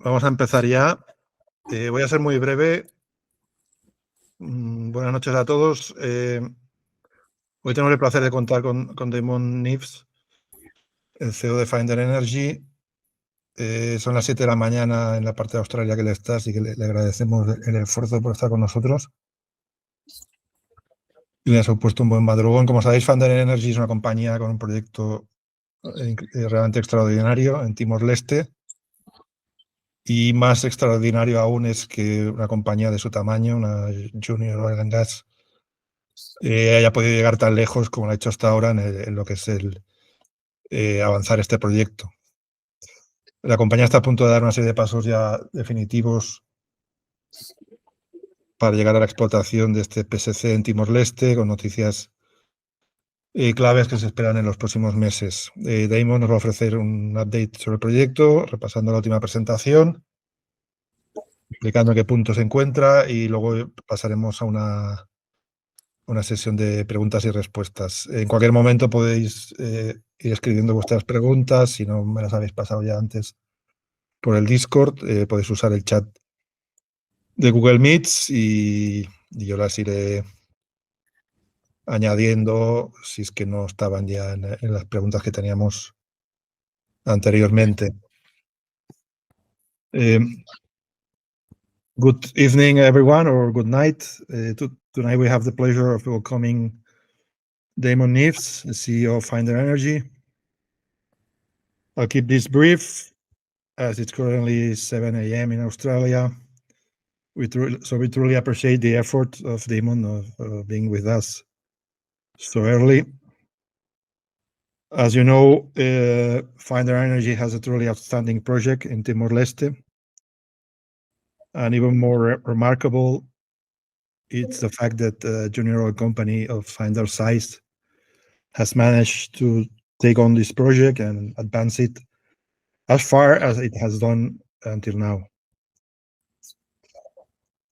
Vamos a empezar ya. Voy a ser muy breve. Buenas noches a todos. Hoy tenemos el placer de contar con Damon Neaves, el CEO de Finder Energy. Son las 7 de la mañana en la parte de Australia que él está, así que le agradecemos el esfuerzo por estar con nosotros. Y le ha supuesto un buen madrugón. Como sabéis, Finder Energy es una compañía con un proyecto realmente extraordinario en Timor-Leste. Y más extraordinario aún es que una compañía de su tamaño, una Junior Oil and Gas, haya podido llegar tan lejos como lo ha hecho hasta ahora en lo que es el avanzar este proyecto. La compañía está a punto de dar una serie de pasos ya definitivos para llegar a la explotación de este PSC en Timor-Leste, con noticias claves que se esperan en los próximos meses. Damon nos va a ofrecer un update sobre el proyecto, repasando la última presentación, explicando en qué punto se encuentra, y luego pasaremos a una sesión de preguntas y respuestas. En cualquier momento podéis ir escribiendo vuestras preguntas. Si no me las habéis pasado ya antes por el Discord, podéis usar el chat de Google Meets y yo las iré añadiendo si es que no estaban ya en las preguntas que teníamos anteriormente. Good evening, everyone, or good night. Tonight we have the pleasure of welcoming Damon Neaves, the CEO of Finder Energy. I'll keep this brief, as it's currently 7 a.m. in Australia. We truly appreciate the effort of Damon of being with us so early. As you know, Finder Energy has a truly outstanding project in Timor-Leste. And even more remarkable, it's the fact that a junior oil company of Finder size has managed to take on this project and advance it as far as it has done until now.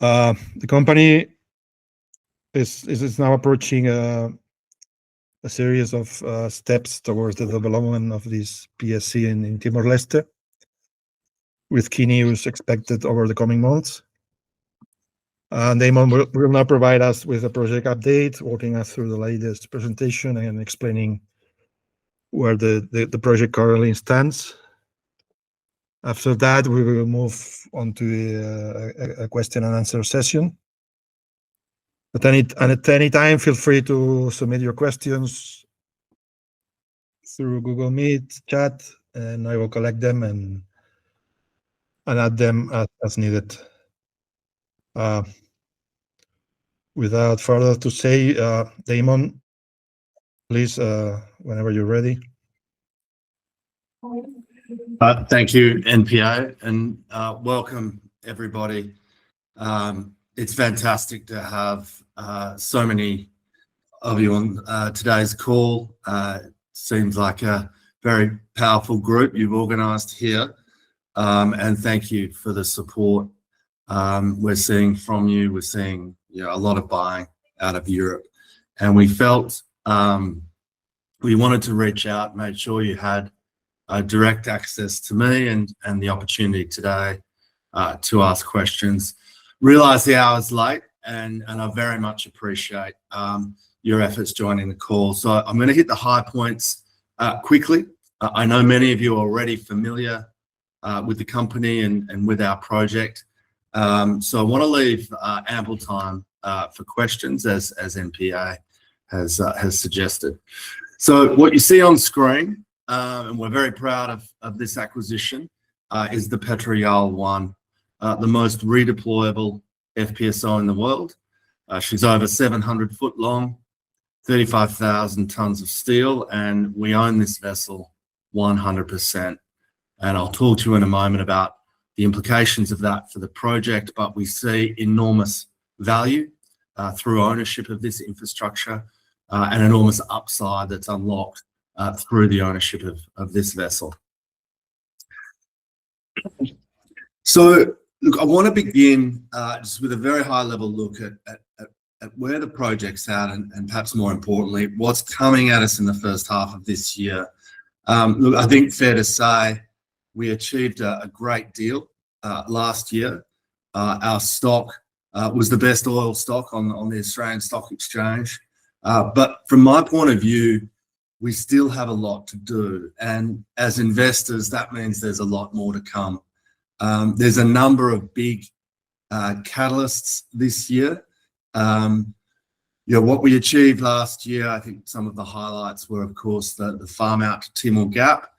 The company is now approaching a series of steps towards the development of this PSC in Timor-Leste, with key news expected over the coming months. Damon will now provide us with a project update, walking us through the latest presentation and explaining where the project currently stands. After that, we will move on to a question and answer session. At any time, feel free to submit your questions through Google Meet chat, and I will collect them and add them as needed. Without further to say, Damon, please, whenever you're ready. Thank you, NPO, and welcome everybody. It's fantastic to have so many of you on today's call. Seems like a very powerful group you've organised here, and thank you for the support we're seeing from you. We're seeing a lot of buying out of Europe, and we felt we wanted to reach out, make sure you had direct access to me and the opportunity today to ask questions. Realize the hour's late, and I very much appreciate your efforts joining the call. So I'm going to hit the high points quickly. I know many of you are already familiar with the company and with our project. So I want to leave ample time for questions, as NPA has suggested. So what you see on screen, and we're very proud of this acquisition, is the Petroyal 1, the most redeployable FPSO in the world. She's over 700 foot long, 35,000 tons of steel, and we own this vessel 100%. And I'll talk to you in a moment about the implications of that for the project, but we see enormous value through ownership of this infrastructure and enormous upside that's unlocked through the ownership of this vessel. So, look, I want to begin just with a very high-level look at where the project's at, and perhaps more importantly, what's coming at us in the first half of this year. Look, I think fair to say we achieved a great deal last year, our stock was the best oil stock on the Australian Stock Exchange. But from my point of view, we still have a lot to do. And as investors, that means there's a lot more to come. There's a number of big catalysts this year. What we achieved last year, I think some of the highlights were, of course, the farm out to Timor Gap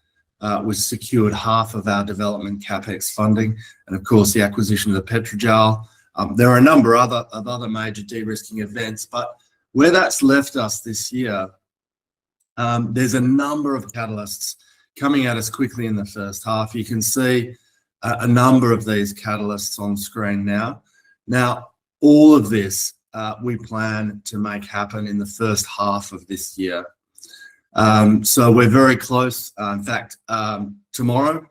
was secured half of our development capex funding, and of course the acquisition of the Petrojarl. There are a number of other major de-risking events, but where that's left us this year, there's a number of catalysts coming at us quickly in the first half. You can see a number of these catalysts on screen now. Now, all of this we plan to make happen in the first half of this year. So we're very close. In fact, tomorrow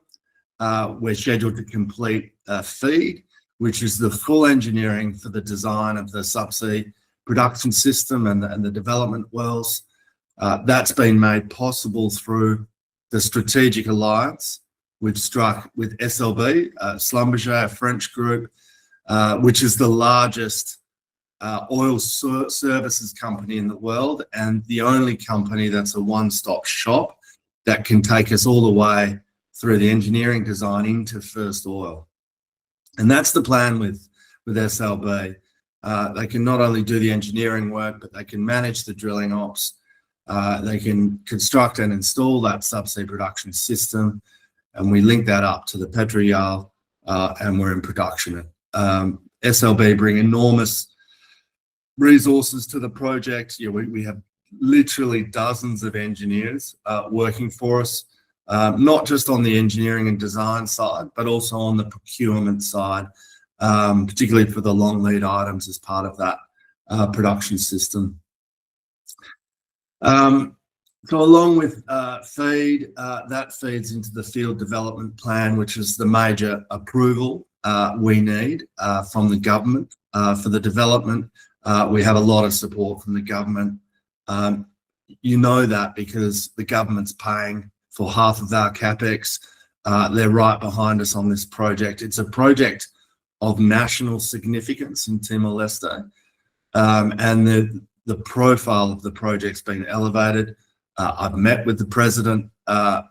we're scheduled to complete FEED, which is the full engineering for the design of the subsea production system and the development wells. That's been made possible through the strategic alliance we've struck with SLB, Schlumberger, a French group, which is the largest oil services company in the world, and the only company that's a one-stop shop that can take us all the way through the engineering design into first oil. And that's the plan with SLB. They can not only do the engineering work, but they can manage the drilling ops. They can construct and install that subsea production system, and we link that up to the Petrojarl, and we're in production. SLB bring enormous resources to the project. We have literally dozens of engineers working for us, not just on the engineering and design side, but also on the procurement side, particularly for the long lead items as part of that production system. So along with FEED, that feeds into the field development plan, which is the major approval we need from the government for the development. We have a lot of support from the government. You know that because the government's paying for half of our capex. They're right behind us on this project. It's a project of national significance in Timor-Leste, and the profile of the project's been elevated. I've met with the president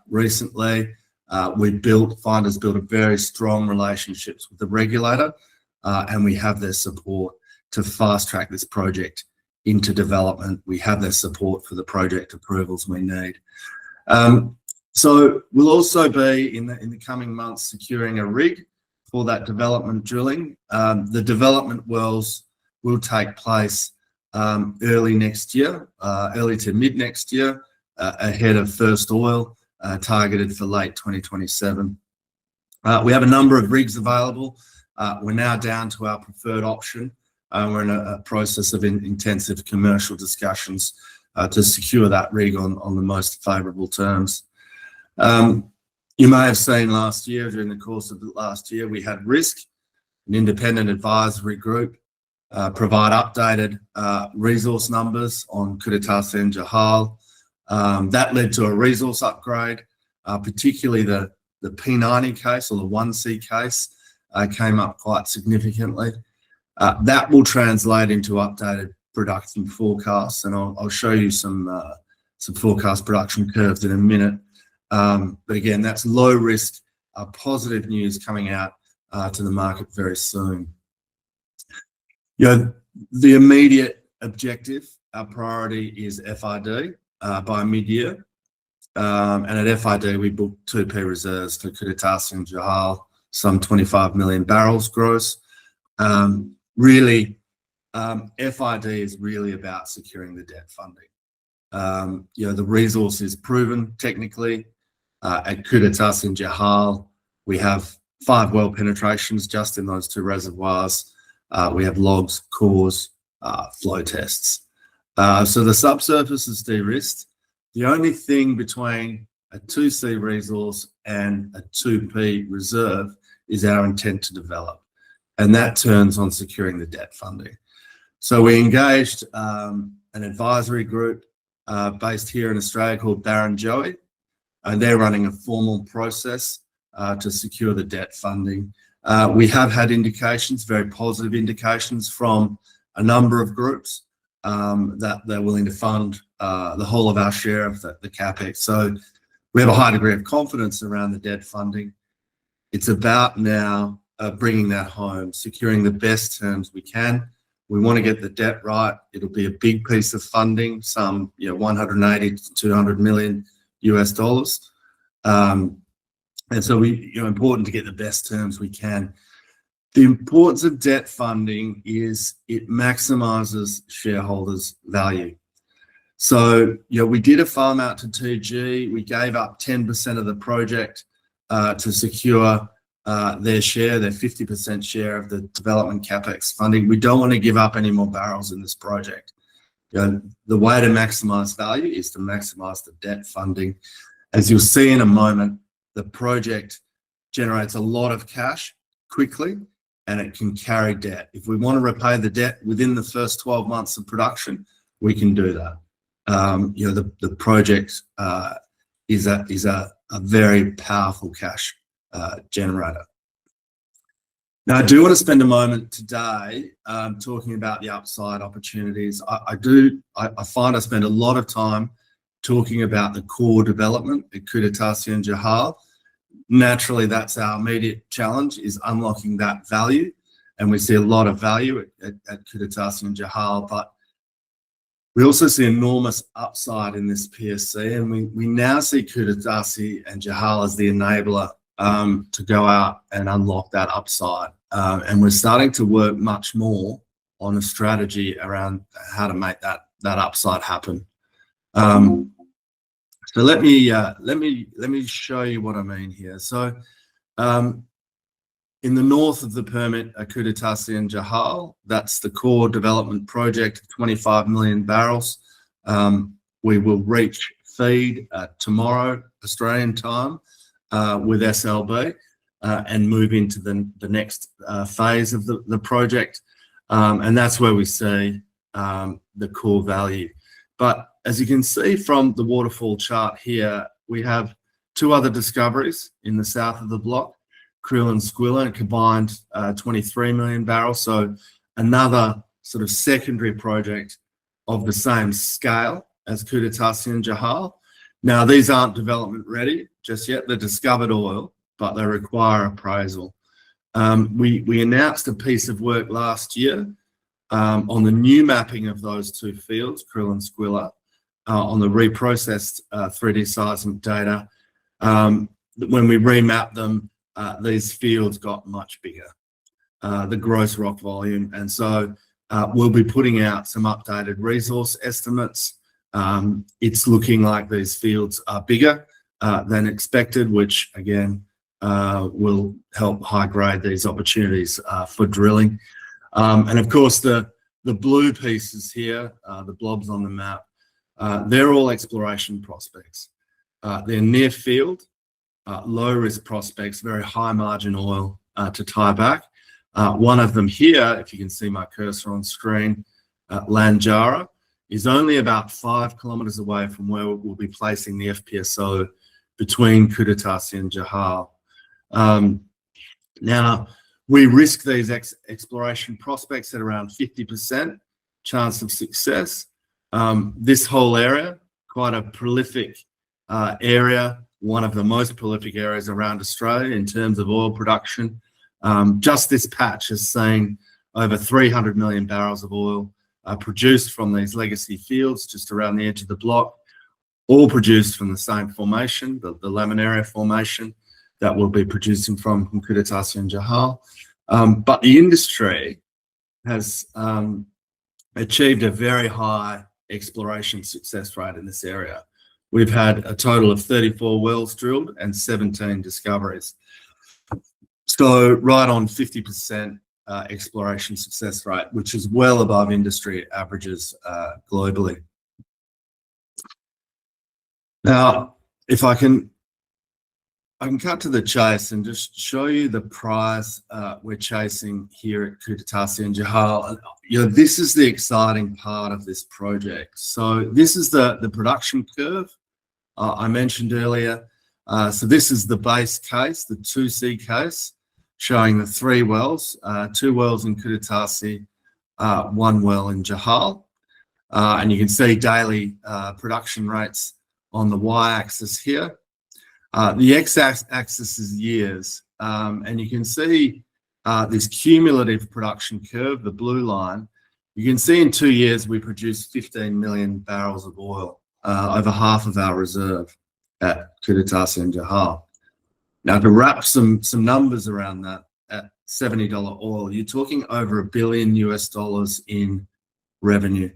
recently. Finder's built a very strong relationships with the regulator, and we have their support to fast track this project into development. We have their support for the project approvals we need. So we'll also be in the coming months securing a rig for that development drilling. The development wells will take place early next year, early to mid next year, ahead of first oil, targeted for late 2027. We have a number of rigs available. We're now down to our preferred option. We're in a process of intensive commercial discussions to secure that rig on the most favourable terms. You may have seen last year, during the course of the last year, we had Risk, an independent advisory group, provide updated resource numbers on Kudetasi and Jahal. That led to a resource upgrade, particularly the P90 case, or the 1C case, came up quite significantly. That will translate into updated production forecasts, and I'll show you some forecast production curves in a minute. But again, that's low risk, positive news coming out to the market very soon. The immediate objective, our priority is FID by mid-year, and at FID we booked 2P reserves for Kudetasi and Jahal, some 25 million barrels gross. Really, FID is really about securing the debt funding. The resource is proven technically. At Kudetasi and Jahal, we have 5 well penetrations just in those 2 reservoirs. We have logs, cores, flow tests. So the subsurface is de-risked. The only thing between a 2C resource and a 2P reserve is our intent to develop, and that turns on securing the debt funding. So we engaged an advisory group based here in Australia called Barrenjoey, and they're running a formal process to secure the debt funding. We have had indications, very positive indications from a number of groups that they're willing to fund the whole of our share of the CapEx. So we have a high degree of confidence around the debt funding. It's about now bringing that home, securing the best terms we can. We want to get the debt right. It'll be a big piece of funding, some 180 to 200 million US dollars. And so important to get the best terms we can. The importance of debt funding is it maximizes shareholders' value. So, we did a farm out to 2G. We gave up 10% of the project to secure their share, their 50% share of the development CapEx funding. We don't want to give up any more barrels in this project. The way to maximize value is to maximize the debt funding. As you'll see in a moment, the project generates a lot of cash quickly, and it can carry debt. If we want to repay the debt within the first 12 months of production, we can do that. The project is a very powerful cash generator. Now, I do want to spend a moment today talking about the upside opportunities. I find I spend a lot of time talking about the core development at Kudetasi and Jahal. Naturally, that's our immediate challenge, is unlocking that value. And we see a lot of value at Kudetasi and Jahal, but we also see enormous upside in this PSC, and we now see Kudetasi and Jahal as the enabler to go out and unlock that upside. And we're starting to work much more on a strategy around how to make that upside happen. So let me show you what I mean here. So in the north of the permit at Kudetasi and Jahal, that's the core development project, 25 million barrels. We will reach feed tomorrow, Australian time, with SLB and move into the next phase of the project. And that's where we see the core value. But as you can see from the waterfall chart here, we have two other discoveries in the south of the block, Krill and Squilla, and combined 23 million barrels. So another sort of secondary project of the same scale as Kudetasi and Jahal. Now, these aren't development ready just yet. They're discovered oil, but they require appraisal. We announced a piece of work last year on the new mapping of those two fields, Krill and Squilla, on the reprocessed 3D seismic data. When we remapped them, these fields got much bigger, the gross rock volume. And so we'll be putting out some updated resource estimates. It's looking like these fields are bigger than expected, which again will help high grade these opportunities for drilling. And of course, the blue pieces here, the blobs on the map, they're all exploration prospects. They're near field, low risk prospects, very high margin oil to tie back. One of them here, if you can see my cursor on screen, Lanjara, is only about 5 kilometers away from where we'll be placing the FPSO between Kudetasi and Jahal. Now, we risk these exploration prospects at around 50% chance of success. This whole area, quite a prolific area, one of the most prolific areas around Australia in terms of oil production. Just this patch has seen over 300 million barrels of oil produced from these legacy fields just around the edge of the block, all produced from the same formation, the Laminaria formation that we'll be producing from Kudetasi and Jahal. But the industry has achieved a very high exploration success rate in this area. We've had a total of 34 wells drilled and 17 discoveries. So right on 50% exploration success rate, which is well above industry averages globally. Now, if I can cut to the chase and just show you the prize we're chasing here at Kudetasi and Jahal. This is the exciting part of this project. So this is the production curve I mentioned earlier. So this is the base case, the 2C case. showing the 3 wells, 2 wells in Kudetasi, 1 well in Jahal. And you can see daily production rates on the y-axis here. The x-axis is years, and you can see this cumulative production curve, the blue line. You can see in 2 years we produced 15 million barrels of oil, over half of our reserve at Kudetasi and Jahal. Now, to wrap some numbers around that, at $70 oil, you're talking over $1 billion in revenue.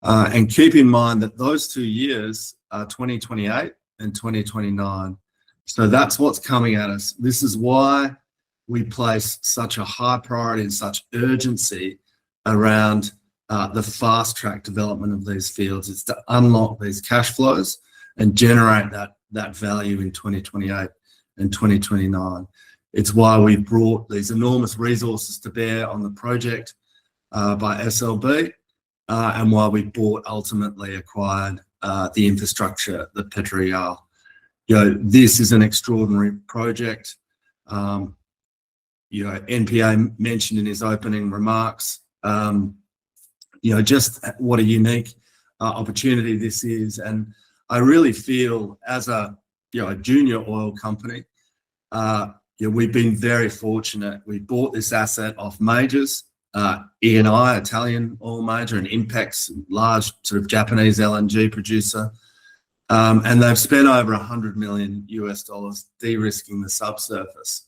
And keep in mind that those 2 years are 2028 and 2029. So that's what's coming at us. This is why we place such a high priority and such urgency around the fast track development of these fields. It's to unlock these cash flows and generate that value in 2028 and 2029. It's why we brought these enormous resources to bear on the project by SLB, and why we ultimately acquired the infrastructure, the Petro-Real. This is an extraordinary project. NPA mentioned in his opening remarks, just what a unique opportunity this is. And I really feel as a junior oil company, we've been very fortunate. We bought this asset off majors, Eni, Italian oil major, and Impex, large sort of Japanese LNG producer. And they've spent over $100 million de-risking the subsurface.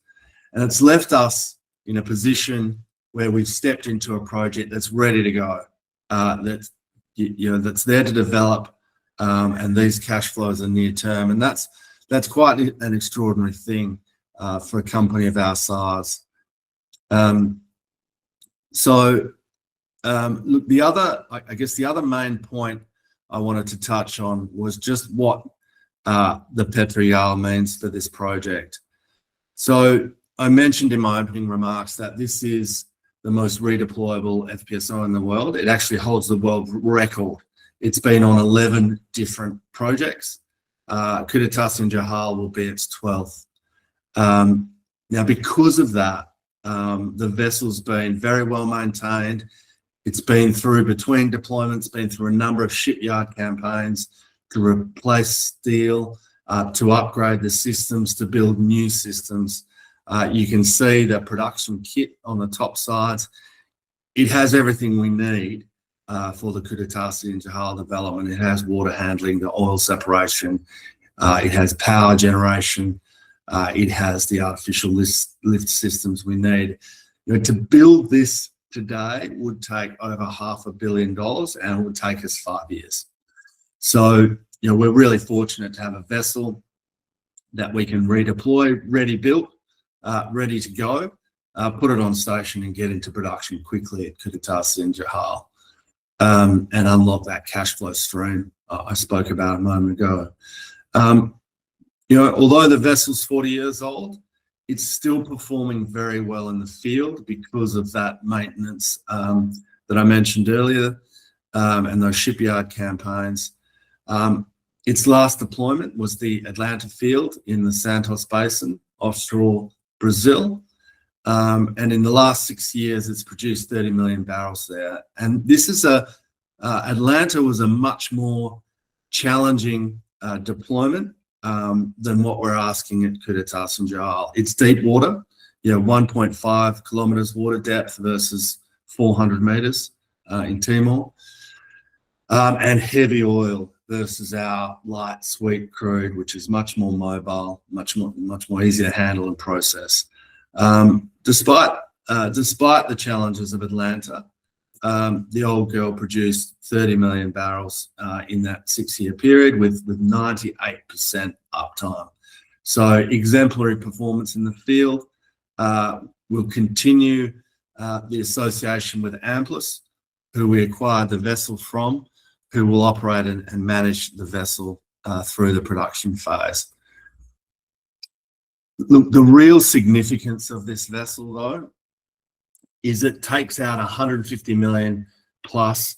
And it's left us in a position where we've stepped into a project that's ready to go, that's there to develop, and these cash flows are near term. And that's quite an extraordinary thing for a company of our size. Look, the other main point I wanted to touch on was just what the Petro-Real means for this project. So I mentioned in my opening remarks that this is the most redeployable FPSO in the world. It actually holds the world record. It's been on 11 different projects. Kudetasi and Jahal will be its 12th. Now, because of that, the vessel's been very well maintained. It's been through, between deployments, been through a number of shipyard campaigns to replace steel, to upgrade the systems, to build new systems. You can see the production kit on the top sides. It has everything we need for the Kudetasi and Jahal development. It has water handling, the oil separation. It has power generation. It has the artificial lift systems we need. To build this today would take over $500 million, and it would take us 5 years. So, we're really fortunate to have a vessel that we can redeploy, ready built, ready to go, put it on station and get into production quickly at Kudetasi and Jahal, and unlock that cash flow stream I spoke about a moment ago. Although the vessel's 40 years old, it's still performing very well in the field because of that maintenance that I mentioned earlier, and those shipyard campaigns. Its last deployment was the Atlanta field in the Santos Basin, offshore Brazil. And in the last 6 years, it's produced 30 million barrels there. And this is Atlanta was a much more challenging deployment than what we're asking at Kudetasi and Jahal. It's deep water, 1.5 kilometers water depth versus 400 meters in Timor, and heavy oil versus our light sweet crude, which is much more mobile, much more easy to handle and process. Despite the challenges of Atlanta, the old girl produced 30 million barrels in that 6-year period with 98% uptime. So exemplary performance in the field. We'll continue the association with Amplus, who we acquired the vessel from, who will operate and manage the vessel through the production phase. Look, the real significance of this vessel, though, is it takes out $150 million plus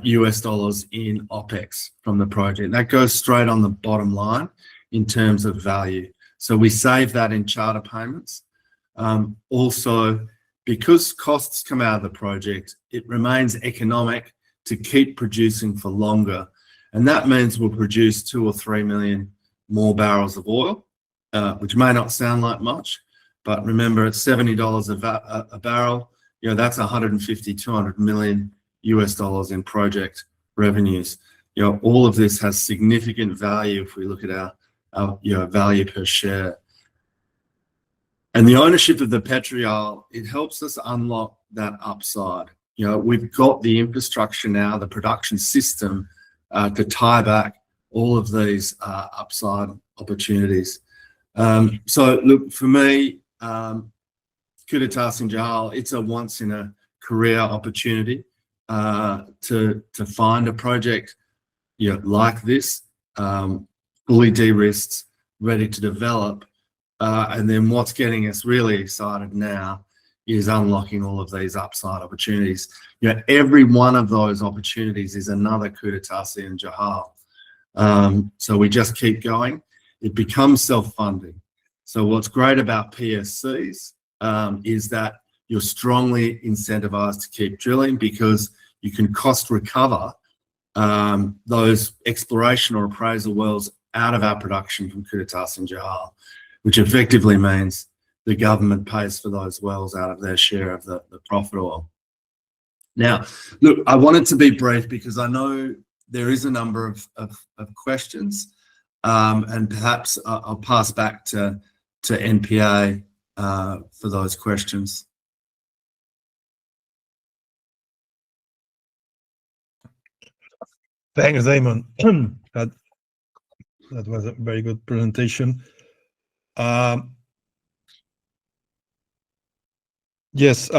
US dollars in OPEX from the project. That goes straight on the bottom line in terms of value. So we save that in charter payments. Also, because costs come out of the project, it remains economic to keep producing for longer. And that means we'll produce 2 or 3 million more barrels of oil, which may not sound like much, but remember at $70 a barrel, that's 150, 200 million US dollars in project revenues. All of this has significant value if we look at our value per share. And the ownership of the Petriol, it helps us unlock that upside. We've got the infrastructure now, the production system to tie back all of these upside opportunities. So look, for me, Kudeta Jahal, it's a once in a career opportunity to find a project like this, fully de-risked, ready to develop. And then what's getting us really excited now is unlocking all of these upside opportunities. Every one of those opportunities is another Kudeta Jahal. So we just keep going. It becomes self-funding. So what's great about PSCs is that you're strongly incentivized to keep drilling because you can cost recover those exploration or appraisal wells out of our production from Kudeta Jahal, which effectively means the government pays for those wells out of their share of the profit oil. Now, look, I wanted to be brief because I know there is a number of questions, and perhaps I'll pass back to NPA for those questions. Thanks, Damon. That was a very good presentation. Yes,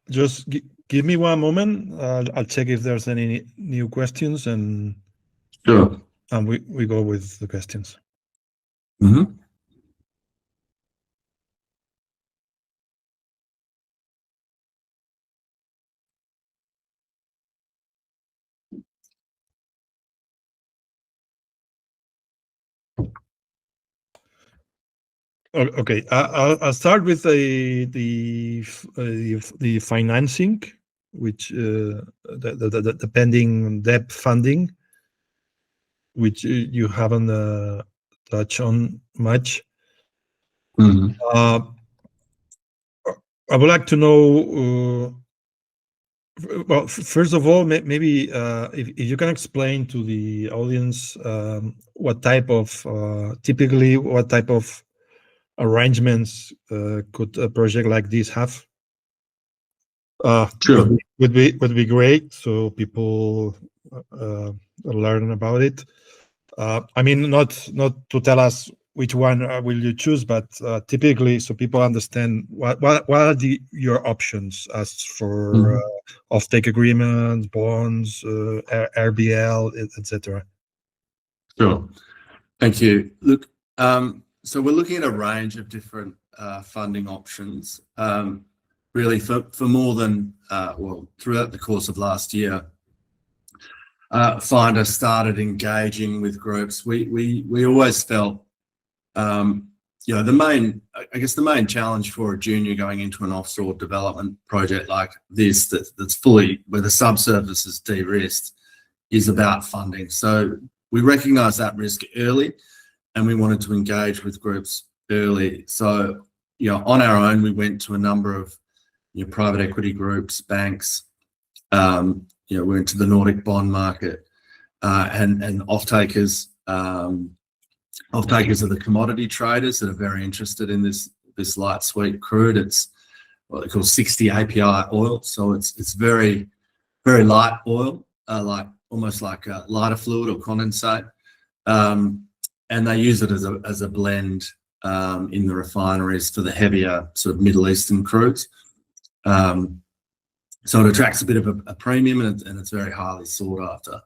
just give me one moment. I'll check if there's any new questions, and Sure. And we go with the questions. Mm-hmm. Okay, I'll start with the financing, which the pending debt funding, which you haven't touched on much. Mm-hmm. I would like to know. Well, first of all, maybe if you can explain to the audience what type of typically what type of arrangements could a project like this have? Sure. Would be great, so people learn about it. I mean, not to tell us which one will you choose, but typically, so people understand what are your options as for offtake agreements, bonds, RBL, etc. Sure. Thank you. Look, so we're looking at a range of different funding options. Really, for more than well, throughout the course of last year, Finder started engaging with groups. We always felt, the main challenge for a junior going into an offshore development project like this, that's fully where the subsurface is de-risked, is about funding. So we recognise that risk early, and we wanted to engage with groups early. So on our own, we went to a number of private equity groups, banks. We went to the Nordic bond market, and off-takers. Off-takers are the commodity traders that are very interested in this light sweet crude. It's what they call 60 API oil, so it's very, very light oil, almost like a lighter fluid or condensate, and they use it as a blend in the refineries for the heavier sort of Middle Eastern crudes. So it attracts a bit of a premium, and it's very highly sought after.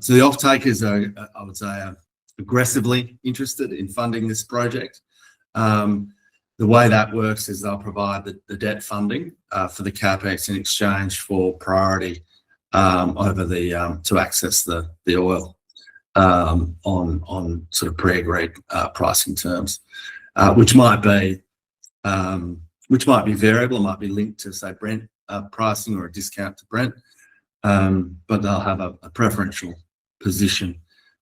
So the off-takers are, I would say, aggressively interested in funding this project. The way that works is they'll provide the debt funding for the capex in exchange for priority over to access the oil on sort of pre-agreed pricing terms, which might be which might be variable, might be linked to, say, Brent pricing or a discount to Brent, but they'll have a preferential position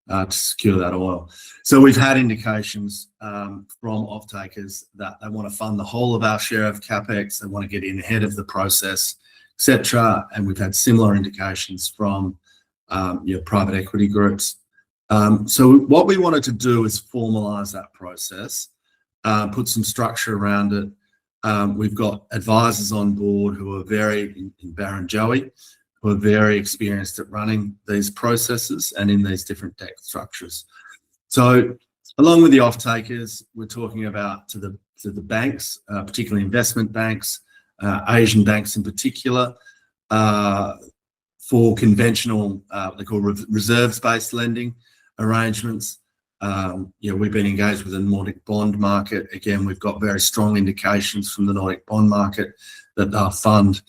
to secure that oil. So we've had indications from off-takers that they want to fund the whole of our share of CapEx, they want to get in ahead of the process, etc. And we've had similar indications from private equity groups. So what we wanted to do is formalise that process, put some structure around it. We've got advisors on board who are in Barrenjoey, who are very experienced at running these processes and in these different debt structures. So along with the off-takers, we're talking about to the banks, particularly investment banks, Asian banks in particular, for conventional, they call reserves-based lending arrangements. We've been engaged with the Nordic bond market. Again, we've got very strong indications from the Nordic bond market that they'll fund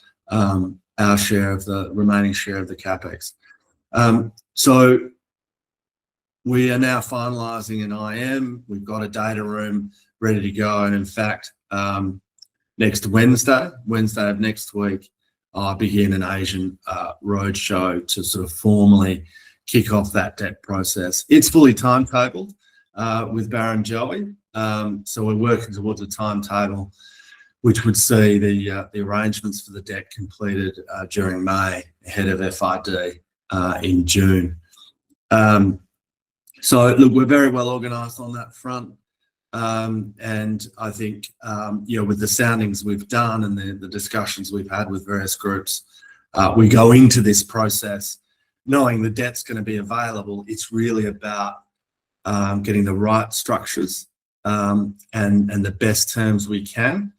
our share of the remaining share of the CapEx. So we are now finalising an IM. We've got a data room ready to go. And in fact, next Wednesday of next week, I'll begin an Asian roadshow to sort of formally kick off that debt process. It's fully timetabled with Barrenjoey. So we're working towards a timetable which would see the arrangements for the debt completed during May, ahead of FID in June. So look, we're very well organised on that front. And I think, with the soundings we've done and the discussions we've had with various groups, we go into this process knowing the debt's going to be available. It's really about getting the right structures and the best terms we can,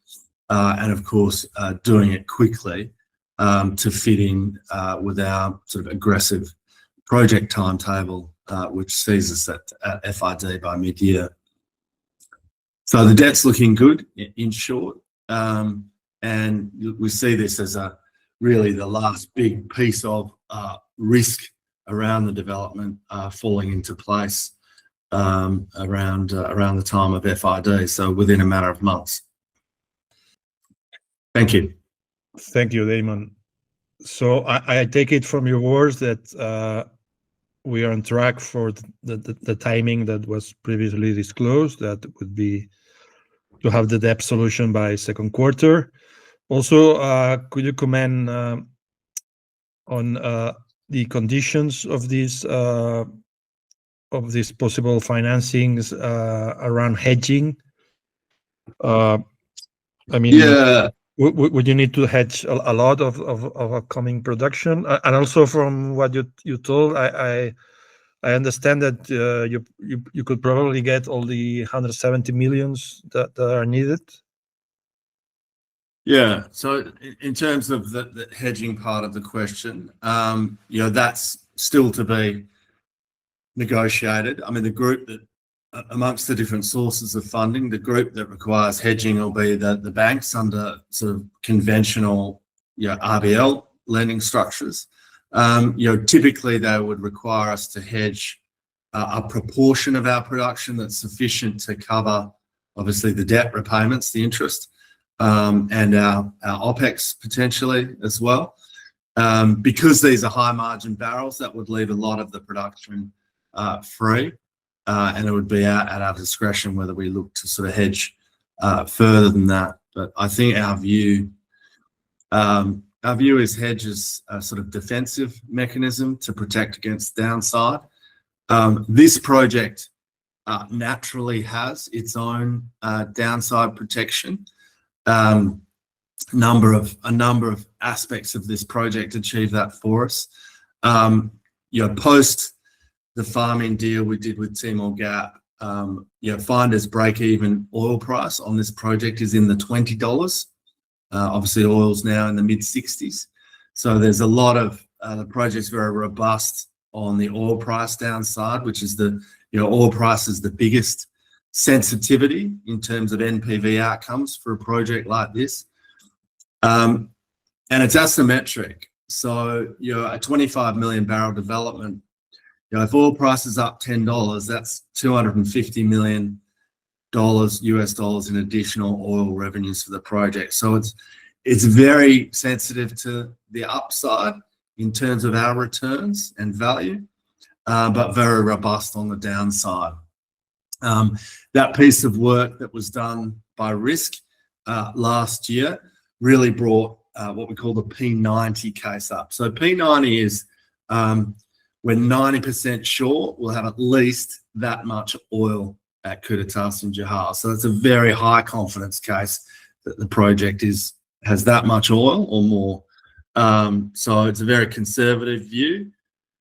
and of course doing it quickly to fit in with our sort of aggressive project timetable, which sees us at FID by mid-year. So the debt's looking good, in short, and we see this as really the last big piece of risk around the development falling into place around the time of FID, so within a matter of months. Thank you. Thank you, Damon. So I take it from your words that we are on track for the timing that was previously disclosed. That would be to have the debt solution by second quarter. Also, could you comment on the conditions of these possible financings around hedging? I mean, yeah. Would you need to hedge a lot of upcoming production? And also, from what you told, I understand that you could probably get all the 170 millions that are needed. Yeah. So in terms of the hedging part of the question, that's still to be negotiated. I mean, the group that, amongst the different sources of funding, the group that requires hedging will be the banks under sort of conventional, RBL lending structures. Typically they would require us to hedge a proportion of our production that's sufficient to cover, obviously, the debt repayments, the interest, and our OPEX potentially as well. Because these are high margin barrels, that would leave a lot of the production free. And it would be at our discretion whether we look to sort of hedge further than that. But I think our view is hedge as a sort of defensive mechanism to protect against downside. This project naturally has its own downside protection. A number of aspects of this project achieve that for us. Post the farming deal we did with Timor-Leste, Finder's break-even oil price on this project is in the $20. Obviously, oil's now in the mid-60s. So there's a lot of the project's very robust on the oil price downside, which is oil price is the biggest sensitivity in terms of NPV outcomes for a project like this. And it's asymmetric. So, a 25 million barrel development, if oil price is up $10, that's 250 million US dollars in additional oil revenues for the project. So it's very sensitive to the upside in terms of our returns and value, but very robust on the downside. That piece of work that was done by Risk last year really brought what we call the P90 case up. So P90 is we're 90% sure we'll have at least that much oil at Kututas and Johar. So it's a very high confidence case that the project has that much oil or more. So it's a very conservative view.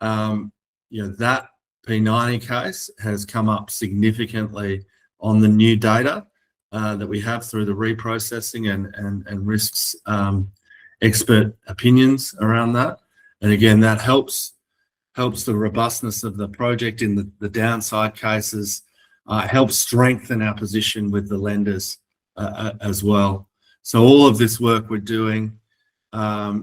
That P90 case has come up significantly on the new data that we have through the reprocessing and Risk's expert opinions around that. And again, that helps the robustness of the project in the downside cases, helps strengthen our position with the lenders as well. So all of this work we're doing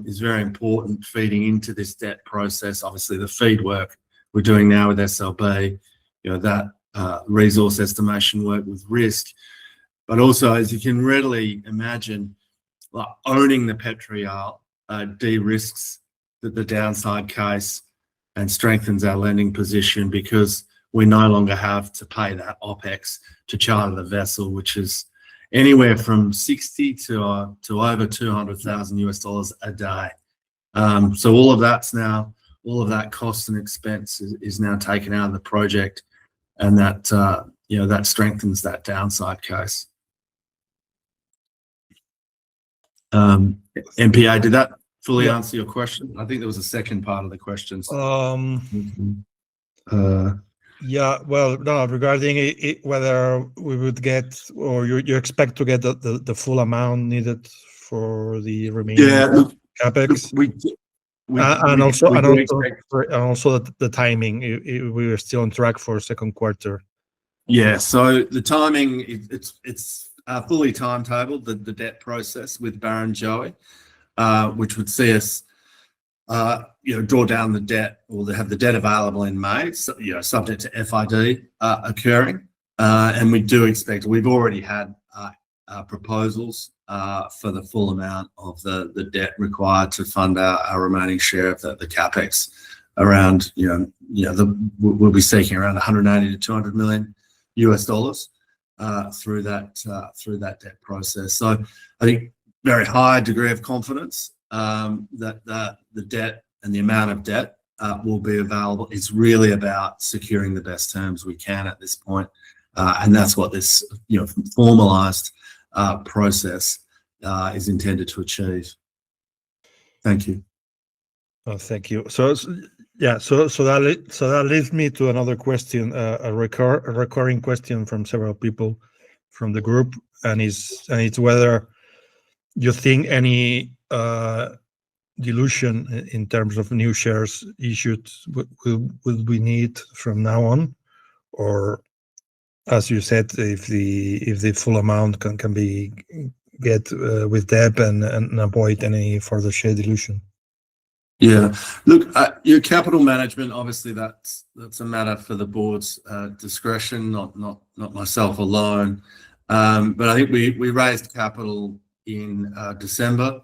is very important, feeding into this debt process. Obviously, the feed work we're doing now with SLB, that resource estimation work with Risk, but also, as you can readily imagine, like owning the Petrial de-risks the downside case and strengthens our lending position, because we no longer have to pay that OPEX to charter the vessel, which is anywhere from 60 to over 200,000 US dollars a day. So all of that cost and expense is now taken out of the project, and that strengthens that downside case. MPA, did that fully answer your question? I think there was a second part of the question. Yeah, well, no, regarding whether we would get, or you expect to get the full amount needed for the remaining capex, and also the timing. We were still on track for second quarter. Yeah, so the timing, it's fully timetabled, the debt process with Barrenjoey, which would see us draw down the debt, or have the debt available in May, subject to FID occurring. And we do expect, we've already had proposals for the full amount of the debt required to fund our remaining share of the capex. Around, we'll be seeking around 180 to 200 million US dollars through that debt process. So I think very high degree of confidence that the debt and the amount of debt will be available. It's really about securing the best terms we can at this point, and that's what this formalized process is intended to achieve. Thank you. Oh, thank you. So that leads me to another question, a recurring question from several people from the group, and it's whether you think any dilution in terms of new shares issued will we need from now on, or, as you said, if the full amount can be get with debt and avoid any further share dilution. Yeah, look, your capital management, obviously that's a matter for the board's discretion, not myself alone. But I think we raised capital in December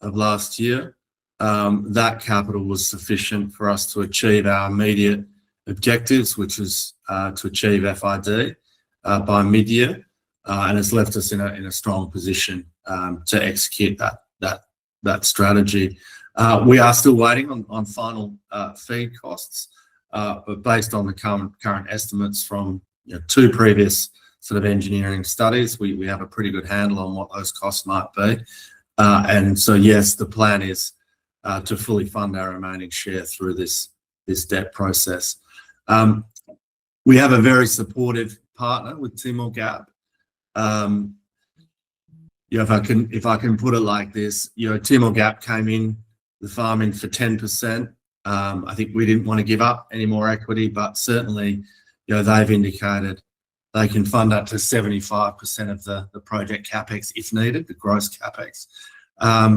of last year. That capital was sufficient for us to achieve our immediate objectives, which is to achieve FID by mid-year, and has left us in a strong position to execute that strategy. We are still waiting on final feed costs, but based on the current estimates from two previous sort of engineering studies, we have a pretty good handle on what those costs might be. And so, yes, the plan is to fully fund our remaining share through this debt process. We have a very supportive partner with Timor-Leste. If I can put it like this, Timor-Leste came in the farming for 10%. I think we didn't want to give up any more equity, but certainly, they've indicated they can fund up to 75% of the project capex if needed, the gross capex.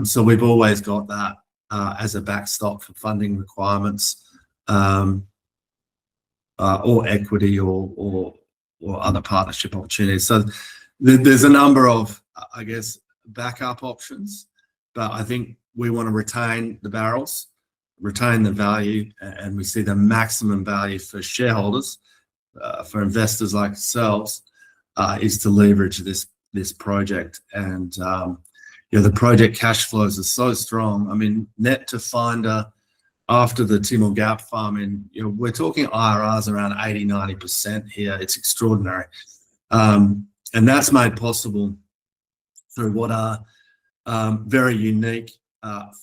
So we've always got that as a backstop for funding requirements, or equity or other partnership opportunities. So there's a number of, I guess, backup options, but I think we want to retain the barrels, retain the value, and we see the maximum value for shareholders, for investors like yourselves, is to leverage this project. And the project cash flows are so strong. I mean, net to Finder after the Timor Gap farming, we're talking IRRs around 80-90% here. It's extraordinary, and that's made possible through what are very unique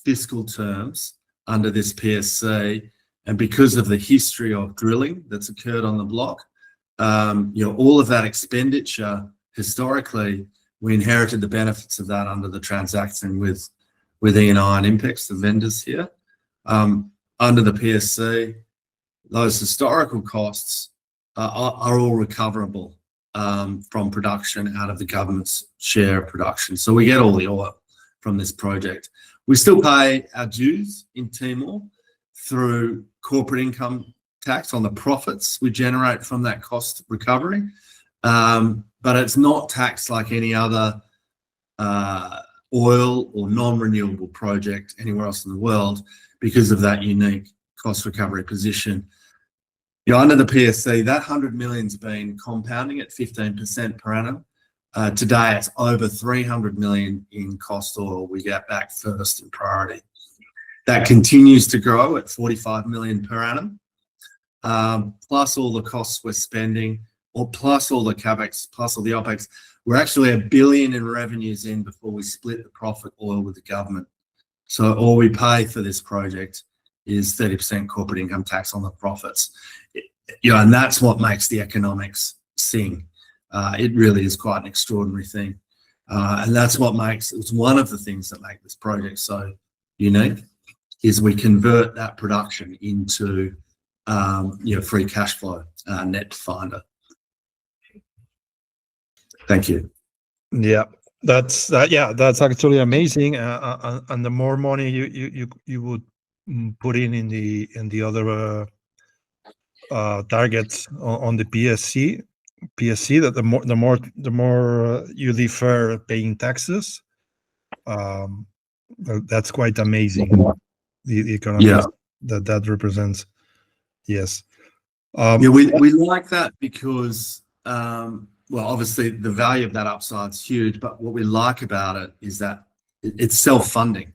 fiscal terms under this PSC, and because of the history of drilling that's occurred on the block, all of that expenditure historically, we inherited the benefits of that under the transaction with E&I and Impex, the vendors here. Under the PSC, those historical costs are all recoverable from production out of the government's share of production. So we get all the oil from this project. We still pay our dues in Timor through corporate income tax on the profits we generate from that cost recovery, but it's not taxed like any other oil or non-renewable project anywhere else in the world because of that unique cost recovery position. Under the PSC, that 100 million's been compounding at 15% per annum. Today, it's over 300 million in cost oil we get back first in priority. That continues to grow at 45 million per annum, plus all the costs we're spending, or plus all the CapEx, plus all the OpEx. We're actually $1 billion in revenues in before we split the profit oil with the government. So all we pay for this project is 30% corporate income tax on the profits. And that's what makes the economics sing. It really is quite an extraordinary thing. And that's what it's one of the things that make this project so unique, is we convert that production into free cash flow, net to Finder. Thank you. Yeah, that's actually amazing. And the more money you would put in the other targets on the PSC, that the more you defer paying taxes, that's quite amazing. The economy that represents. Yes. We like that because obviously the value of that upside is huge, but what we like about it is that it's self-funding.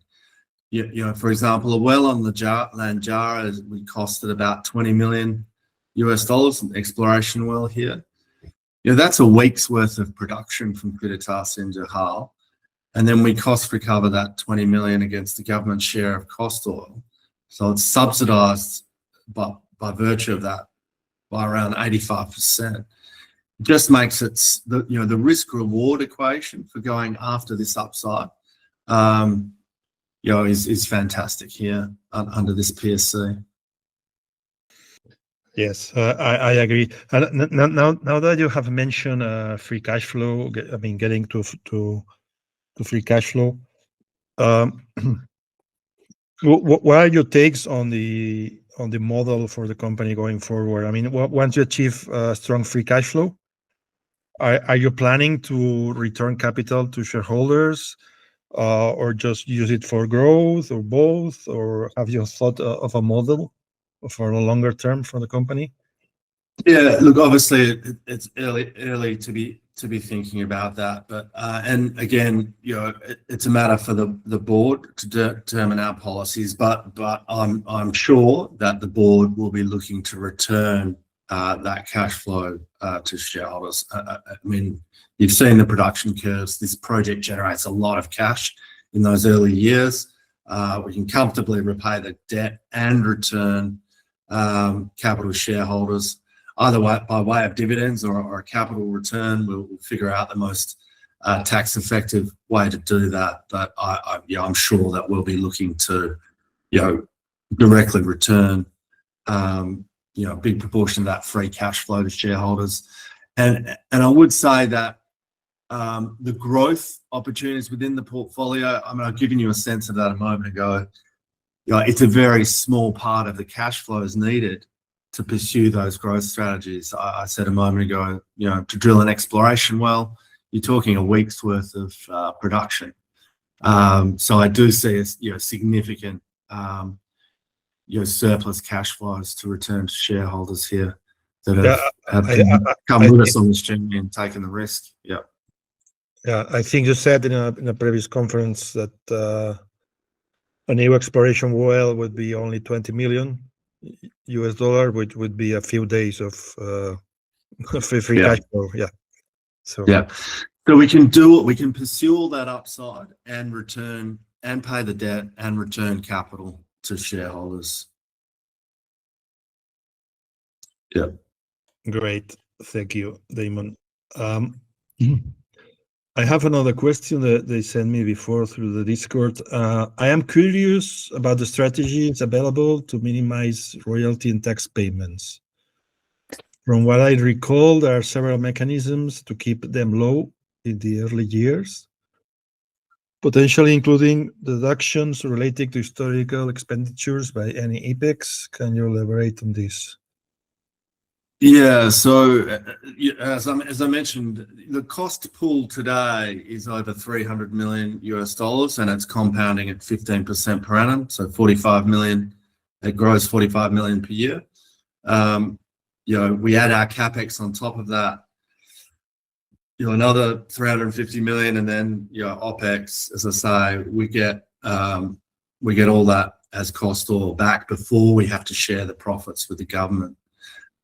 For example, a well on the Lanjara, we costed about $20 million, an exploration well here. That's a week's worth of production from Kudatas in Johal, and then we cost recover that 20 million against the government share of cost oil. So it's subsidised by virtue of that by around 85%. Just makes it the risk reward equation for going after this upside is fantastic here under this PSC. Yes, I agree. And now that you have mentioned free cash flow, getting to free cash flow, what are your takes on the model for the company going forward? Once you achieve strong free cash flow, are you planning to return capital to shareholders, or just use it for growth, or both, or have you thought of a model for a longer term for the company? Yeah, look, obviously it's early to be thinking about that, but and again, it's a matter for the board to determine our policies. But I'm sure that the board will be looking to return that cash flow to shareholders. You've seen the production curves. This project generates a lot of cash in those early years. We can comfortably repay the debt and return capital to shareholders, either by way of dividends or a capital return. We'll figure out the most tax-effective way to do that. But I'm sure that we'll be looking to, directly return, a big proportion of that free cash flow to shareholders. And I would say that the growth opportunities within the portfolio, I've given you a sense of that a moment ago. It's a very small part of the cash flows needed to pursue those growth strategies. I said a moment ago, to drill an exploration well, you're talking a week's worth of production. So I do see a significant surplus cash flows to return to shareholders here that have come with us on this journey and taken the risk. Yeah. Yeah, I think you said in a previous conference that a new exploration well would be only $20 million, which would be a few days of free cash flow. Yeah. So we can do it. We can pursue all that upside and return and pay the debt and return capital to shareholders. Yeah. Great. Thank you, Damon. I have another question that they sent me before through the Discord. I am curious about the strategies available to minimize royalty and tax payments. From what I recall, there are several mechanisms to keep them low in the early years, potentially including deductions relating to historical expenditures by any apex. Can you elaborate on this? Yeah, so as I mentioned, the cost pool today is over $300 million and it's compounding at 15% per annum, so 45 million. It grows 45 million per year. We add our capex on top of that, another 350 million, and then OPEX. As I say, we get all that as cost oil back before we have to share the profits with the government.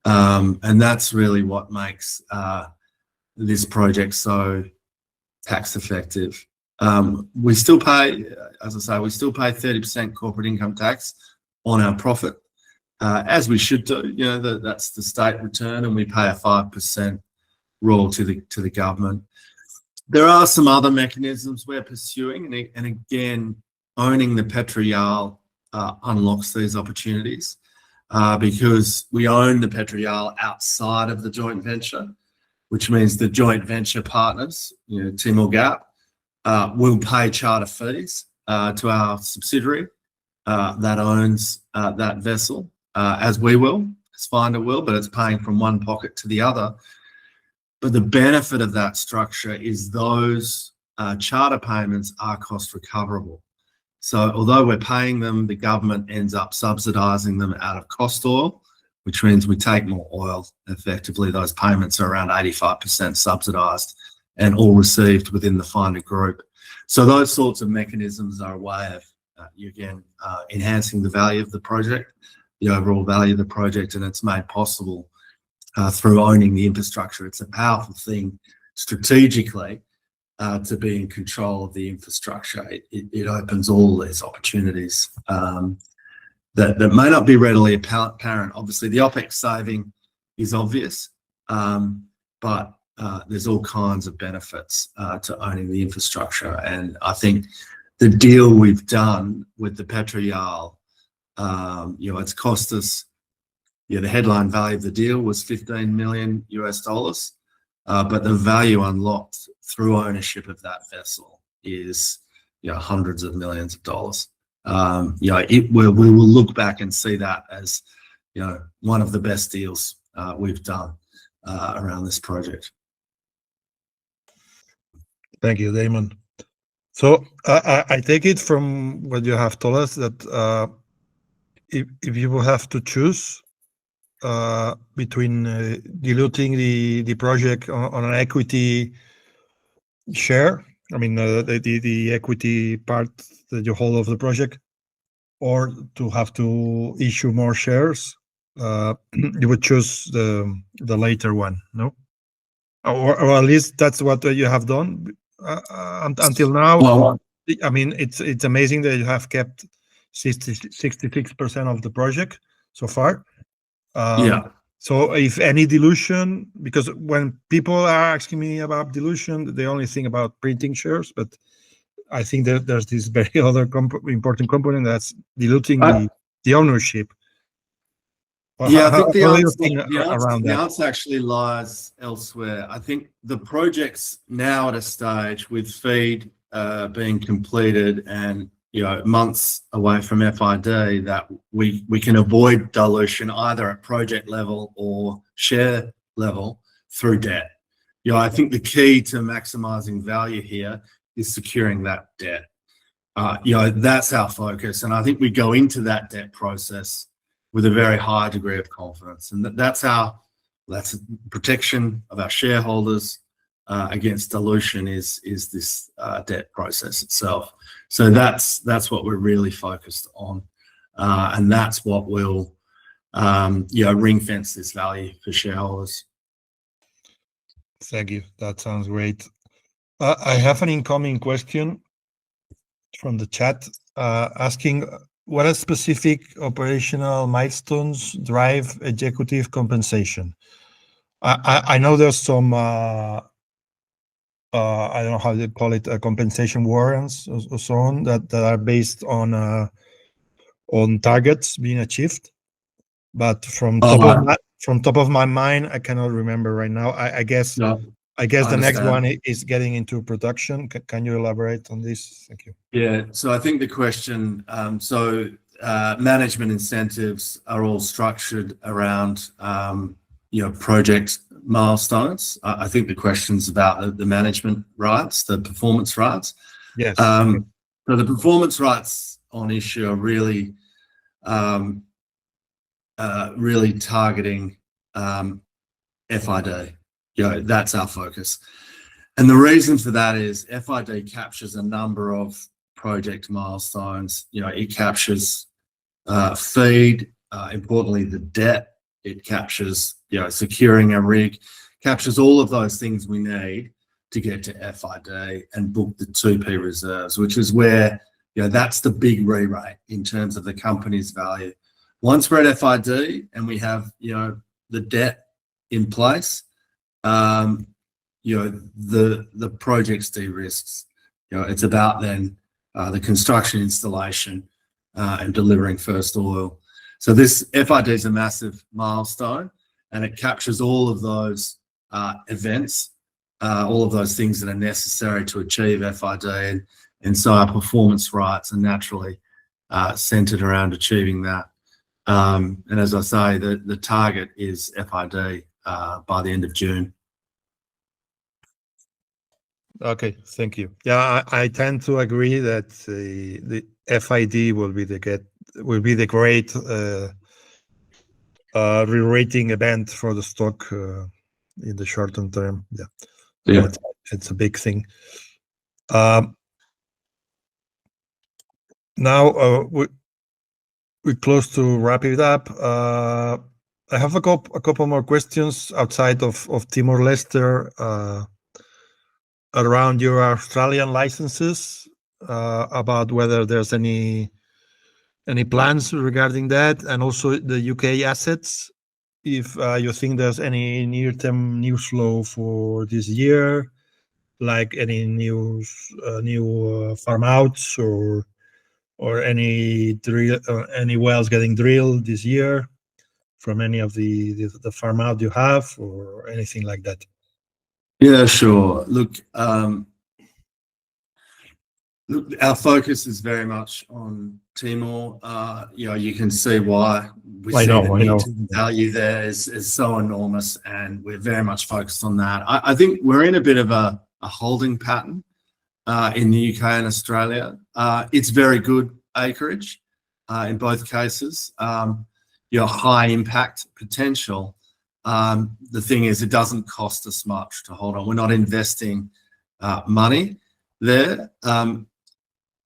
And that's really what makes this project so tax effective. We still pay, as I say, 30% corporate income tax on our profit, as we should do. That's the state return, and we pay a 5% royalty to the government. There are some other mechanisms we're pursuing, and again, owning the Petro-Yal unlocks these opportunities. Because we own the Petro-Yal outside of the joint venture, which means the joint venture partners, Timor-Leste, will pay charter fees to our subsidiary that owns that vessel, as we will, as Finder will, but it's paying from one pocket to the other. But the benefit of that structure is those charter payments are cost recoverable. So although we're paying them, the government ends up subsidising them out of cost oil, which means we take more oil. Effectively, those payments are around 85% subsidised and all received within the Finder group. So those sorts of mechanisms are a way of, enhancing the value of the project, the overall value of the project, and it's made possible through owning the infrastructure. It's a powerful thing strategically. To be in control of the infrastructure, it opens all these opportunities that may not be readily apparent. Obviously, the OPEX saving is obvious, but there's all kinds of benefits to owning the infrastructure. And I think the deal we've done with the Petro-Yal, it's cost us, the headline value of the deal was $15 million, but the value unlocked through ownership of that vessel is hundreds of millions of dollars. We will look back and see that as one of the best deals we've done around this project. Thank you, Damon. So I take it from what you have told us that if you will have to choose between diluting the project on an equity share, the equity part that you hold of the project, or to have to issue more shares, you would choose the later one, no? Or at least that's what you have done until now. Well, it's amazing that you have kept 66% of the project so far. So if any dilution, because when people are asking me about dilution, they only think about printing shares, but I think that there's this very other important component that's diluting the ownership. I think the answer actually lies elsewhere. I think the project's now at a stage with FEED being completed and months away from FID, that we can avoid dilution either at project level or share level through debt. I think the key to maximizing value here is securing that debt. That's our focus, and I think we go into that debt process with a very high degree of confidence, and that's protection of our shareholders against dilution is this debt process itself. So that's what we're really focused on, and that's what will ring fence this value for shareholders. Thank you. That sounds great. I have an incoming question from the chat asking, what are specific operational milestones drive executive compensation? I know there's some I don't know how they call it, compensation warrants or so on that are based on targets being achieved, but from top of my mind, I cannot remember right now. I guess the next one is getting into production. Can you elaborate on this? Thank you. Yeah. So I think the question. Management incentives are all structured around project milestones. I think the question's about the management rights, the performance rights. Yes. So the performance rights on issue are really targeting FID. That's our focus. And the reason for that is FID captures a number of project milestones. It captures feed, importantly the debt. It captures securing a rig, captures all of those things we need to get to FID and book the 2P reserves, which is where that's the big re-rate in terms of the company's value. Once we're at FID and we have the debt in place, the project's de-risks. It's about then the construction, installation, and delivering first oil. So this FID is a massive milestone, and it captures all of those events, all of those things that are necessary to achieve FID, and so our performance rights are naturally centered around achieving that. And as I say, the target is FID by the end of June. Okay, thank you. Yeah, I tend to agree that the FID will be the great re-rating event for the stock in the short term. Yeah. It's a big thing. Now we're close to wrap it up. I have a couple more questions outside of Timor-Leste around your Australian licenses, about whether there's any plans regarding that, and also the UK assets, if you think there's any near-term news flow for this year, like any new farm outs or any wells getting drilled this year from any of the farm out you have, or anything like that. Yeah, sure. Look, our focus is very much on Timor. You can see why we see the near-term value there is so enormous, and we're very much focused on that. I think we're in a bit of a holding pattern in the UK and Australia. It's very good acreage in both cases. High impact potential. The thing is, it doesn't cost us much to hold on. We're not investing money there.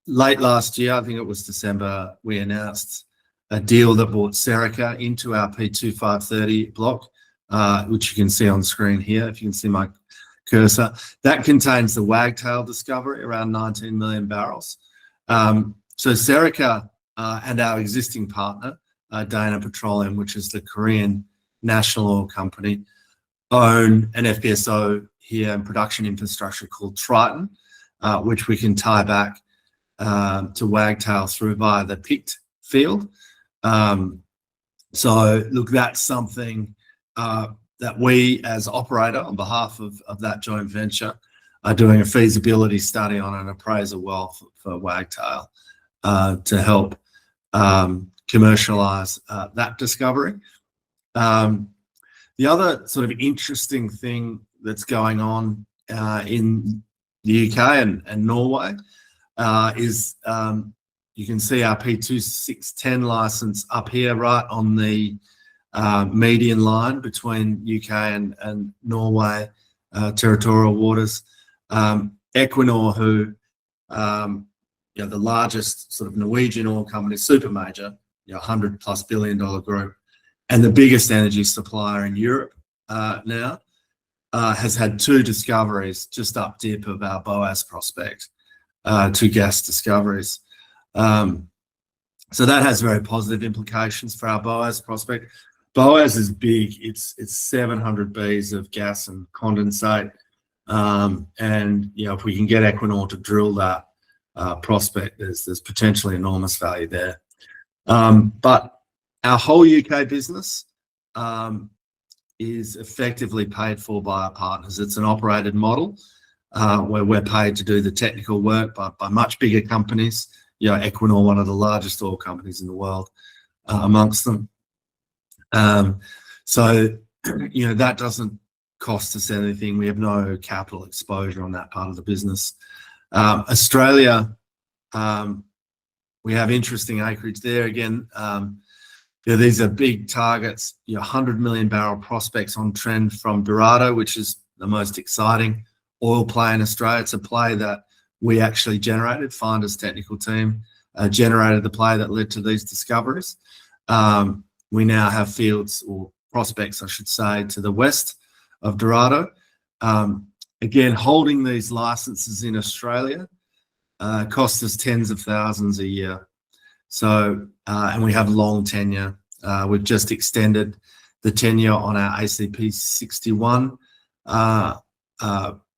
Late last year, I think it was December, we announced a deal that brought Serica into our P2530 block, which you can see on screen here, if you can see my cursor. That contains the Wagtail discovery, around 19 million barrels. So Serica and our existing partner, Dana Petroleum, which is the Korean national oil company, own an FPSO here and production infrastructure called Triton, which we can tie back to Wagtail through via the Pict field. So look, that's something that we as operator on behalf of that joint venture are doing a feasibility study on an appraisal well for Wagtail. to help commercialize that discovery. The other sort of interesting thing that's going on in the UK and Norway is you can see our P2610 license up here, right on the median line between UK and Norway territorial waters. Equinor, who the largest sort of Norwegian oil company, super major, $100+ billion group, and the biggest energy supplier in Europe now, has had 2 discoveries just up dip of our Boaz prospect, 2 gas discoveries. So that has very positive implications for our Boaz prospect. Boaz is big. It's 700 Bs of gas and condensate. And if we can get Equinor to drill that prospect, there's potentially enormous value there. But our whole UK business is effectively paid for by our partners. It's an operated model where we're paid to do the technical work by much bigger companies. Equinor, one of the largest oil companies in the world, amongst them. So that doesn't cost us anything. We have no capital exposure on that part of the business. Australia, we have interesting acreage there. Again, these are big targets, 100 million barrel prospects on trend from Dorado, which is the most exciting oil play in Australia. It's a play that we actually generated. Finder's technical team generated the play that led to these discoveries. We now have fields, or prospects, I should say, to the west of Dorado. Again, holding these licenses in Australia costs us tens of thousands a year. So, and we have long tenure. We've just extended the tenure on our ACP 61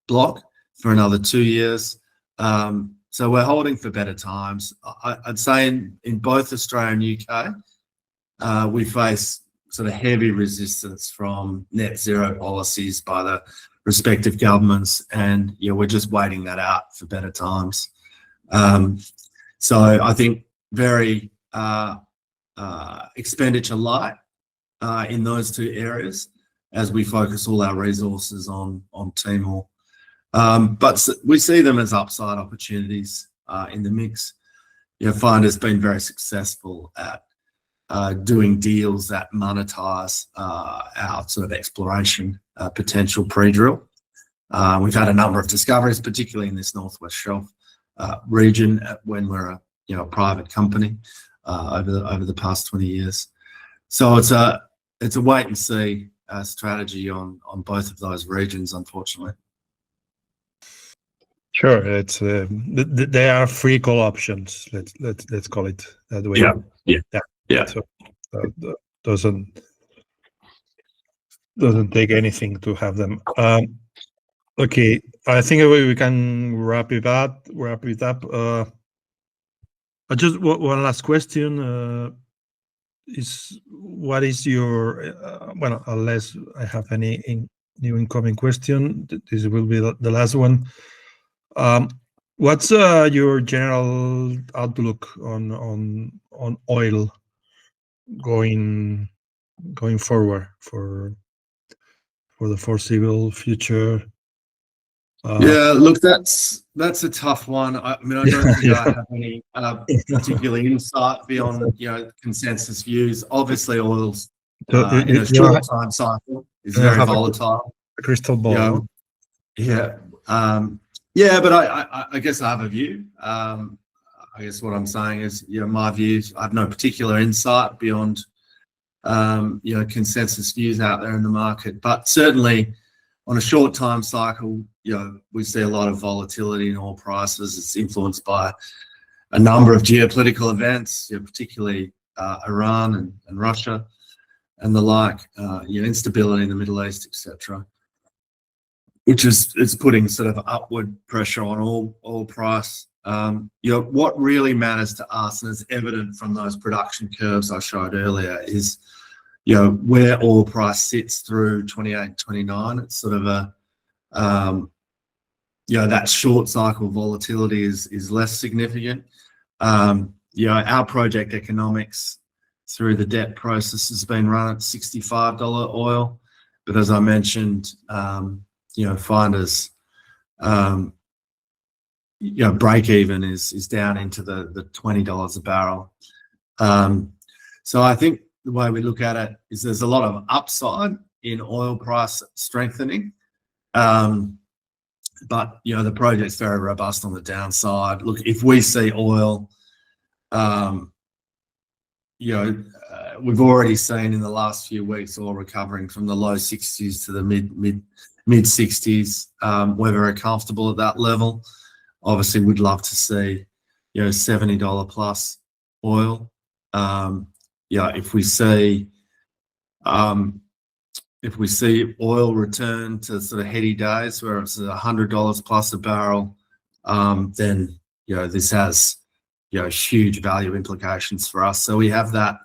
block for another 2 years. So we're holding for better times. I'd say in both Australia and UK, we face sort of heavy resistance from net zero policies by the respective governments, and we're just waiting that out for better times. So I think very expenditure light in those 2 areas as we focus all our resources on Timor. But we see them as upside opportunities in the mix. Finder's been very successful at doing deals that monetize our sort of exploration potential pre-drill. We've had a number of discoveries, particularly in this Northwest Shelf region, when we're a private company over the past 20 years. So it's a wait and see strategy on both of those regions, unfortunately. Sure, it's they are free call options. Let's call it that way. Yeah. So doesn't take anything to have them. Okay, I think we can wrap it up. Just one last question is, what is your well, unless I have any new incoming question, this will be the last one. What's your general outlook on oil going forward for the foreseeable future? Look, that's a tough one. I mean, I don't think I have any particular insight beyond consensus views. Obviously, oil's in a short time cycle is very volatile. A crystal ball. But I guess I have a view. I guess what I'm saying is, my views, I have no particular insight beyond, consensus views out there in the market. But certainly on a short time cycle, we see a lot of volatility in oil prices. It's influenced by a number of geopolitical events, particularly Iran and Russia and the like, instability in the Middle East, etc., which is putting sort of upward pressure on oil price. What really matters to us, and is evident from those production curves I showed earlier, is where oil price sits through 28, 29. It's sort of a that short cycle volatility is less significant. Our project economics through the debt process has been run at $65 oil, but as I mentioned, Finder's break even is down into the $20 a barrel. So I think the way we look at it is there's a lot of upside in oil price strengthening, but the project's very robust on the downside. Look, if we see oil, we've already seen in the last few weeks oil recovering from the low 60s to the mid 60s. We're very comfortable at that level. Obviously, we'd love to see $70 plus oil. If we see oil return to sort of heady days where it's $100 plus a barrel, then this has huge value implications for us. So we have that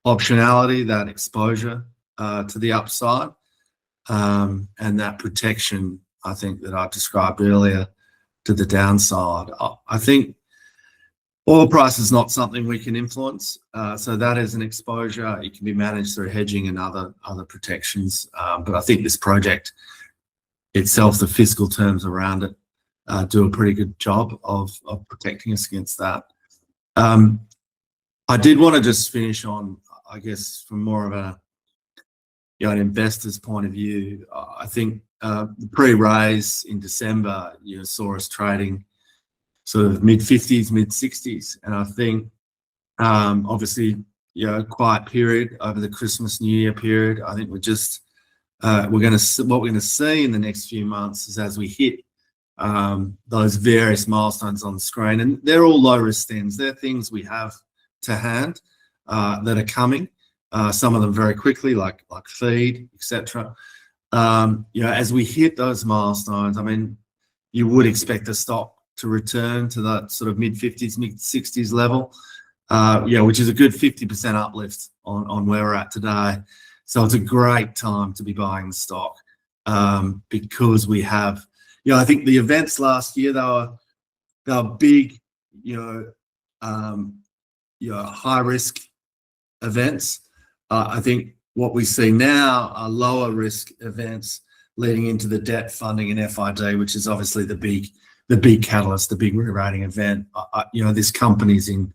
optionality, that exposure to the upside, and that protection, I think, that I described earlier to the downside. I think oil price is not something we can influence, so that is an exposure. It can be managed through hedging and other protections. But I think this project itself, the fiscal terms around it, do a pretty good job of protecting us against that. I did want to just finish on, I guess, from more of an investor's point of view. I think the pre-raise in December, saw us trading sort of mid-50s, mid-60s, and I think obviously quiet period over the Christmas New Year period. I think what we're going to see in the next few months is as we hit those various milestones on the screen, and they're all low risk things. They're things we have to hand that are coming. Some of them very quickly, like feed, etc. As we hit those milestones, I mean, you would expect the stock to return to that sort of mid-50s, mid-60s level, which is a good 50% uplift on where we're at today. So it's a great time to be buying the stock because we have, I think the events last year, they were big, high risk events. I think what we see now are lower risk events leading into the debt funding and FID, which is obviously the big catalyst, the big re-rating event. This company's in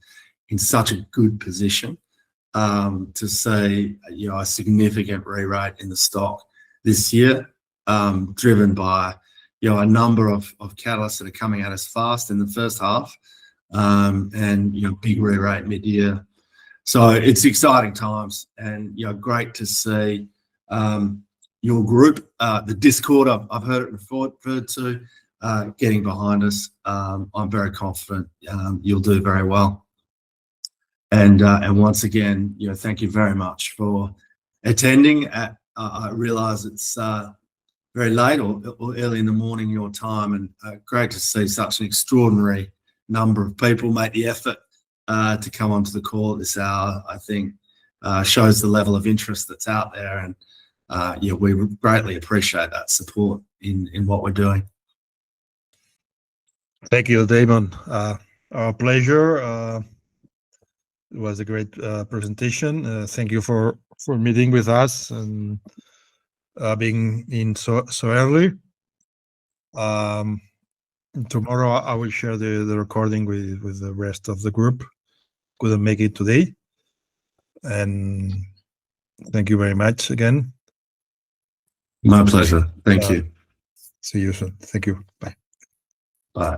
such a good position to see a significant re-rate in the stock this year, driven by a number of catalysts that are coming at us fast in the first half, and big re-rate mid-year. So it's exciting times, and great to see your group, the Discord. I've heard it referred to, getting behind us. I'm very confident you'll do very well. And once again, thank you very much for attending. I realise it's very late or early in the morning your time, and great to see such an extraordinary number of people make the effort to come onto the call at this hour. I think shows the level of interest that's out there, and we greatly appreciate that support in what we're doing. Thank you, Damon. Our pleasure. It was a great presentation. Thank you for meeting with us and being in so early. Tomorrow I will share the recording with the rest of the group. Couldn't make it today. And thank you very much again. My pleasure. Thank you. See you soon. Thank you. Bye. Bye.